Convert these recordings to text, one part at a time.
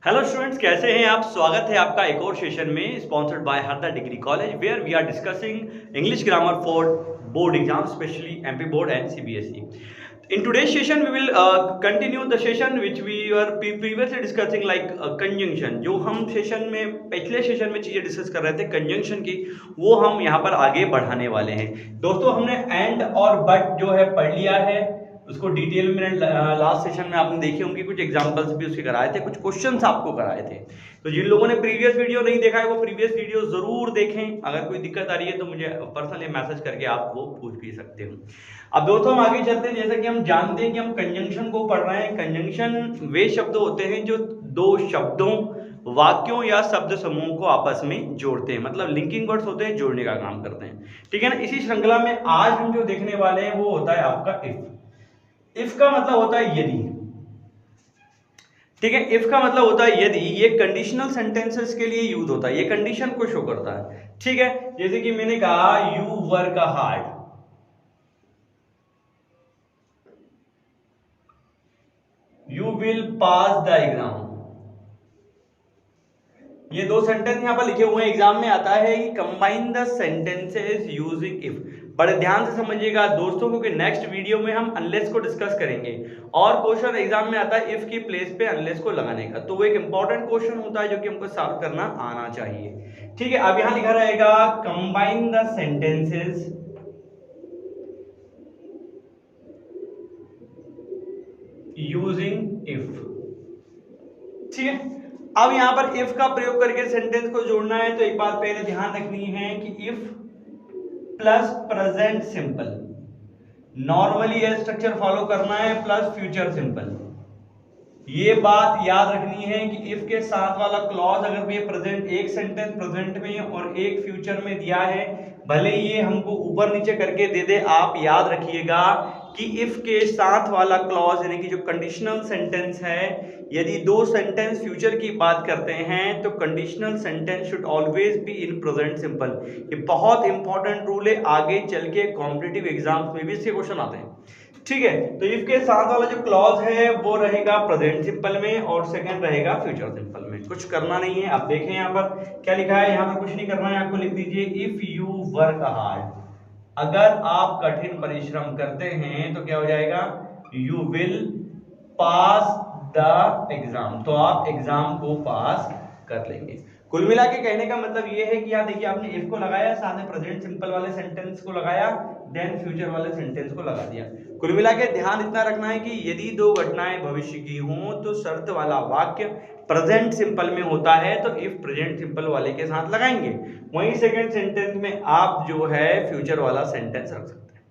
Hello students, कैसे हैं आप। स्वागत है आपका एक और सेशन में sponsored by Harda degree college where we are discussing English grammar for board exam specially MP board and CBSE. In today's session we will continue the session which we were previously discussing like conjunction. जो हम session में पिछले session में चीजें discuss कर रहे थे conjunction की, वो हम यहाँ पर आगे बढ़ाने वाले हैं. दोस्तों, हमने एंड और बट जो है पढ़ लिया है, उसको डिटेल में लास्ट सेशन में आपने देखे होंगे. कुछ एग्जांपल्स भी उसके कराए थे, कुछ क्वेश्चंस आपको कराए थे. तो जिन लोगों ने प्रीवियस वीडियो नहीं देखा है वो प्रीवियस वीडियो जरूर देखें. अगर कोई दिक्कत आ रही है तो मुझे पर्सनली मैसेज करके आप वो पूछ भी सकते हो. अब दोस्तों हम आगे चलते हैं. जैसा कि हम जानते हैं कि हम कंजंक्शन को पढ़ रहे हैं. कंजंक्शन वे शब्द होते हैं जो दो शब्दों, वाक्यों या शब्द समूह को आपस में जोड़ते हैं. मतलब लिंकिंग वर्ड्स होते हैं, जोड़ने का काम करते हैं. ठीक है ना. इसी श्रृंखला में आज हम जो देखने वाले हैं वो होता है आपका इफ. इफ का मतलब होता है यदि. ठीक है. इफ का मतलब होता है यदि. ये कंडीशनल सेंटेंसेस के लिए यूज होता है. ये कंडीशन को शो करता है. ठीक है. जैसे कि मैंने कहा you work hard, you will pass the exam. ये दो सेंटेंस यहां पर लिखे हुए हैं. एग्जाम में आता है कि combine the sentences using if. बड़े ध्यान से समझिएगा दोस्तों, क्योंकि नेक्स्ट वीडियो में हम अनलेस को डिस्कस करेंगे और क्वेश्चन एग्जाम में आता है इफ की प्लेस पे अनलेस को लगाने का. तो वो एक इंपॉर्टेंट क्वेश्चन होता है जो कि हमको सॉल्व करना आना चाहिए. ठीक है. अब यहां लिखा रहेगा combine the sentences using if. ठीक है. अब यहां पर इफ का प्रयोग करके सेंटेंस को जोड़ना है तो एक बात पहले ध्यान रखनी है कि if plus present simple, normally यह स्ट्रक्चर फॉलो करना है, प्लस फ्यूचर सिंपल. ये बात याद रखनी है कि इफ के साथ वाला क्लॉज अगर ये प्रेजेंट, एक सेंटेंस प्रेजेंट में और एक फ्यूचर में दिया है, भले ये हमको ऊपर नीचे करके दे दे, आप याद रखिएगा कि इफ के साथ वाला क्लॉज यानी कि जो कंडीशनल सेंटेंस है, यदि दो सेंटेंस फ्यूचर की बात करते हैं तो conditional sentence should always be in present simple. ये बहुत इंपॉर्टेंट रूल है. आगे चल के कॉम्पिटिटिव एग्जाम्स में भी इसके क्वेश्चन आते हैं. ठीक है. तो इफ के साथ वाला जो क्लॉज है वो रहेगा प्रेजेंट सिंपल में और सेकंड रहेगा फ्यूचर सिंपल में. कुछ करना नहीं है. अब देखें यहाँ पर क्या लिखा है. यहाँ पर कुछ नहीं करना है आपको. लिख दीजिए इफ यू वर्क हार्ड. अगर आप कठिन परिश्रम करते हैं तो क्या हो जाएगा, you will pass the exam. तो आप एग्जाम को पास कर लेंगे. कुल मिला के कहने का मतलब ये है कि यहाँ देखिए आपने इफ को लगाया, साथ में प्रेजेंट सिंपल वाले सेंटेंस को लगाया, देन फ्यूचर वाले सेंटेंस को लगा दिया. कुल मिला के ध्यान इतना रखना है कि यदि दो घटनाएं भविष्य की हों तो शर्त वाला वाक्य प्रेजेंट सिंपल में होता है तो इफ प्रेजेंट सिंपल वाले के साथ लगाएंगे. वहीं सेकंड सेंटेंस में आप जो है फ्यूचर वाला सेंटेंस रख सकते हैं.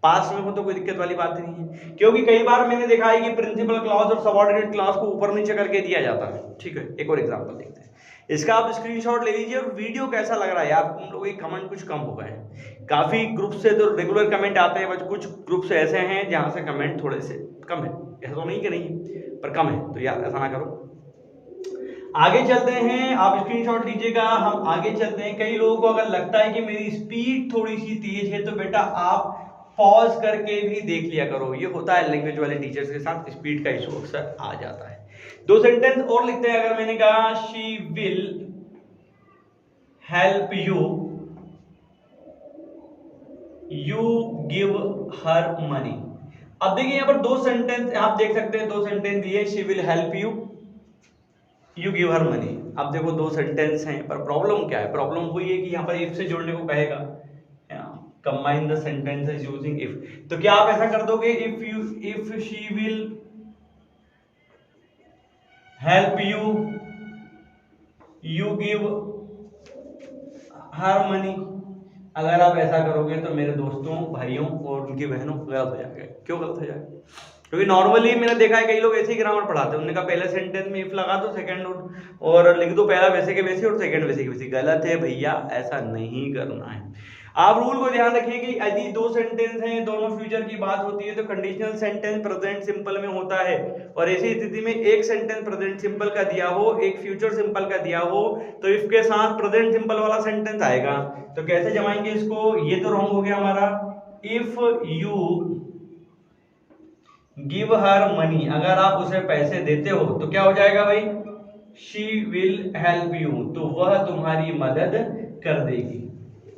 पास्ट में हो तो कोई दिक्कत वाली बात नहीं है, क्योंकि कई बार मैंने देखा है कि प्रिंसिपल क्लॉज और सबऑर्डिनेट क्लॉज को ऊपर नीचे करके दिया जाता है. ठीक है. एक और एग्जांपल देखते हैं. इसका आप स्क्रीनशॉट ले लीजिए. और वीडियो कैसा लग रहा है यार, तुम लोगों के कमेंट कुछ कम हो गए हैं. काफी ग्रुप से तो रेगुलर कमेंट आते हैं, बट कुछ ग्रुप से ऐसे हैं जहां से कमेंट थोड़े से कम है. ऐसा तो नहीं कि नहीं, पर कम है. तो यार ऐसा ना करो. आगे चलते हैं. आप स्क्रीनशॉट लीजिएगा. हम आगे चलते हैं. कई लोगों को अगर लगता है कि मेरी स्पीड थोड़ी सी तेज है तो बेटा आप पॉज करके भी देख लिया करो. ये होता है लैंग्वेज वाले टीचर्स के साथ, स्पीड का इशू अक्सर आ जाता है. दो सेंटेंस और लिखते हैं. अगर मैंने कहा she will help you, you give her money. अब देखिए यहां पर दो सेंटेंस आप देख सकते हैं. दो सेंटेंस दिए, she will help you, you give her money. अब देखो दो सेंटेंस हैं, पर प्रॉब्लम क्या है. प्रॉब्लम वही है कि यहां पर इफ से जोड़ने को कहेगा, combine the sentences using if. तो क्या आप ऐसा कर दोगे, if she will help you, you give her money. अगर आप ऐसा करोगे तो मेरे दोस्तों, भाइयों और उनकी बहनों गलत हो जाएगा. क्यों गलत हो जाएगा? क्योंकि नॉर्मली मैंने देखा है कई लोग ऐसे ही ग्रामर पढ़ाते हैं. उन्होंने कहा पहले सेंटेंस में इफ लगा दो, सेकंड और लिख दो पहला वैसे के वैसे और सेकंड वैसे के वैसे. गलत है भैया, ऐसा नहीं करना है. आप रूल को ध्यान रखिए कि यदि दो सेंटेंस हैं, दोनों फ्यूचर की बात होती है तो कंडीशनल सेंटेंस प्रेजेंट सिंपल में होता है. और ऐसी स्थिति में एक सेंटेंस प्रेजेंट सिंपल का दिया हो, एक फ्यूचर सिंपल का दिया हो, तो इफ के साथ प्रेजेंट सिंपल वाला सेंटेंस आएगा. तो कैसे जमाएंगे इसको. ये तो रॉन्ग हो गया हमारा. If you give her money, अगर आप उसे पैसे देते हो तो क्या हो जाएगा भाई, शी विल हेल्प यू, तो वह तुम्हारी मदद कर देगी।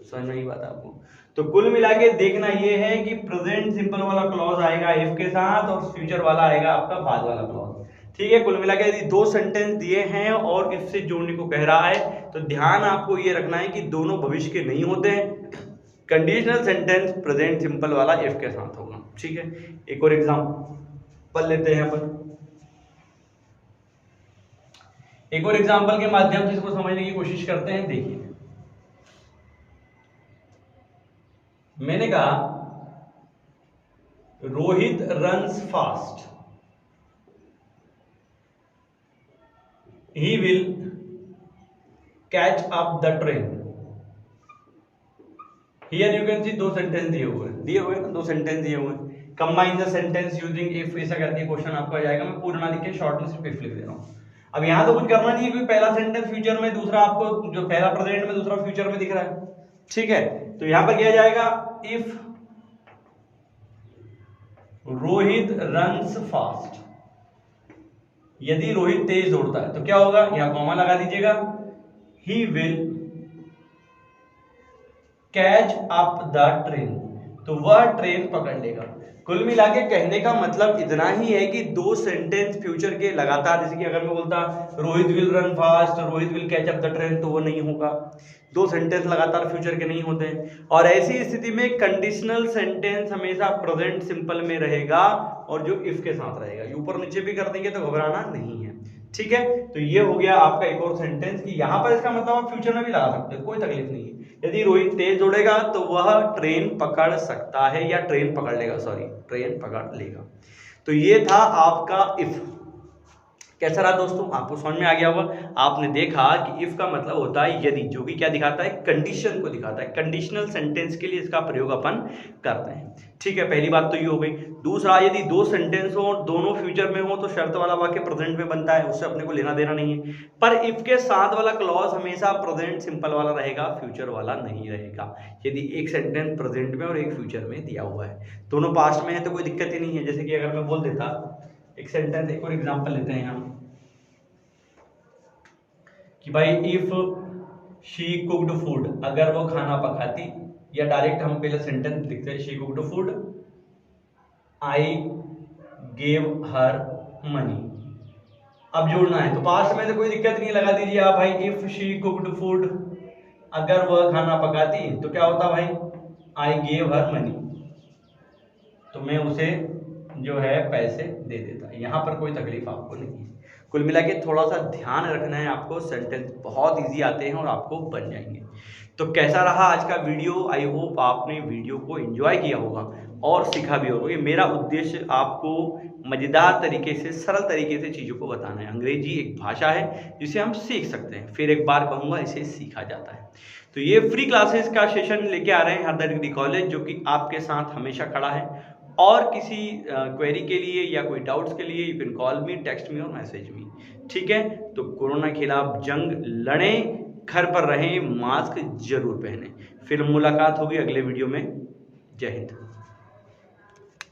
समझ में आई बात आपको? तो कुल मिला के देखना ये है कि प्रेजेंट सिंपल वाला क्लॉज आएगा इफ के साथ और फ्यूचर वाला आएगा आपका बाद वाला क्लॉज। ठीक है, कुल मिला के यदि दो सेंटेंस दिए हैं और इफ से जोड़ने को कह रहा है तो ध्यान आपको ये रखना है कि दोनों भविष्य के नहीं होते हैं। कंडीशनल सेंटेंस प्रेजेंट सिंपल वाला इफ के साथ होगा। ठीक है, एक और एग्जांपल लेते हैं अपन। एक और एग्जांपल के माध्यम से इसको समझने की कोशिश करते हैं। देखिए, मैंने कहा Rohit runs fast, he will catch up the train. Here you can see दो सेंटेंस दिए हुए ना, दो सेंटेंस दिए हुए। Combine the sentence using if, ऐसा करके क्वेश्चन आपका आ जाएगा। मैं पूरा ना लिख के शॉर्ट में सिर्फ इफ लिख दे रहा हूं। अब यहां तो कुछ करना नहीं है क्योंकि पहला सेंटेंस फ्यूचर में, दूसरा आपको जो पहला प्रेजेंट में दूसरा फ्यूचर में दिख रहा है। ठीक है, तो यहां पर किया जाएगा इफ रोहित रन्स फास्ट, यदि रोहित तेज दौड़ता है तो क्या होगा, यहां कॉमा लगा दीजिएगा, he will catch up the train, तो वह ट्रेन पकड़ लेगा। कुल मिला के कहने का मतलब इतना ही है कि दो सेंटेंस फ्यूचर के लगातार, जैसे कि अगर मैं बोलता Rohit will run fast, Rohit will catch up the train, तो वो नहीं होगा। दो सेंटेंस लगातार फ्यूचर के नहीं होते हैं। और ऐसी स्थिति में कंडीशनल सेंटेंस हमेशा प्रेजेंट सिंपल में रहेगा और जो इफ के साथ रहेगा। ऊपर नीचे भी कर देंगे तो घबराना नहीं है। ठीक है, तो ये हो गया आपका एक और सेंटेंस कि यहां पर इसका मतलब आप फ्यूचर में भी लगा सकते हो, कोई तकलीफ नहीं है। यदि रोहित तेज दौड़ेगा तो वह ट्रेन पकड़ सकता है, या ट्रेन पकड़ लेगा, सॉरी ट्रेन पकड़ लेगा। तो ये था आपका इफ। कैसा रहा दोस्तों, आपको समझ में आ गया होगा। आपने देखा कि इफ का मतलब होता है यदि, जो कि क्या दिखाता है, कंडीशन को दिखाता है। कंडीशनल सेंटेंस के लिए इसका प्रयोग अपन करते हैं। ठीक है, पहली बात तो ये हो गई। दूसरा, यदि दो सेंटेंस हो दोनों फ्यूचर में हो तो शर्त वाला वाक्य प्रेजेंट में बनता है, उससे अपने को लेना देना नहीं है। पर इफ के साथ वाला क्लॉज हमेशा प्रेजेंट सिंपल वाला रहेगा, फ्यूचर वाला नहीं रहेगा। यदि एक सेंटेंस प्रेजेंट में और एक फ्यूचर में दिया हुआ है, दोनों पास्ट में है तो कोई दिक्कत ही नहीं है। जैसे कि अगर मैं बोल देता एक सेंटेंस, एक और एग्जांपल लेते हैं हम कि भाई इफ शी कुक्ड फूड, अगर वो खाना पकाती, या डायरेक्ट हम पहले सेंटेंस लिखते हैं she cooked food, I gave her money. अब जोड़ना है तो पास्ट में तो कोई दिक्कत नहीं, लगा दीजिए आप भाई इफ शी कुक्ड फूड, अगर वह खाना पकाती तो क्या होता भाई, आई गेव हर मनी, तो मैं उसे जो है पैसे दे देता। यहां पर कोई तकलीफ आपको नहीं है। कुल मिला के थोड़ा सा ध्यान रखना है आपको, सेंटेंस बहुत इजी आते हैं और आपको बन जाएंगे। तो कैसा रहा आज का वीडियो? आई होप आपने वीडियो को एंजॉय किया होगा और सीखा भी होगा। ये मेरा उद्देश्य आपको मज़ेदार तरीके से, सरल तरीके से चीज़ों को बताना है। अंग्रेजी एक भाषा है जिसे हम सीख सकते हैं, फिर एक बार कहूँगा इसे सीखा जाता है। तो ये फ्री क्लासेस का सेशन लेके आ रहे हैं हरदर्द डिग्री कॉलेज, जो कि आपके साथ हमेशा खड़ा है। और किसी क्वेरी के लिए या कोई डाउट्स के लिए you can call me, text me और मैसेज मी। ठीक है, तो कोरोना के खिलाफ जंग लड़ें, घर पर रहें, मास्क जरूर पहनें। फिर मुलाकात होगी अगले वीडियो में। जय हिंद।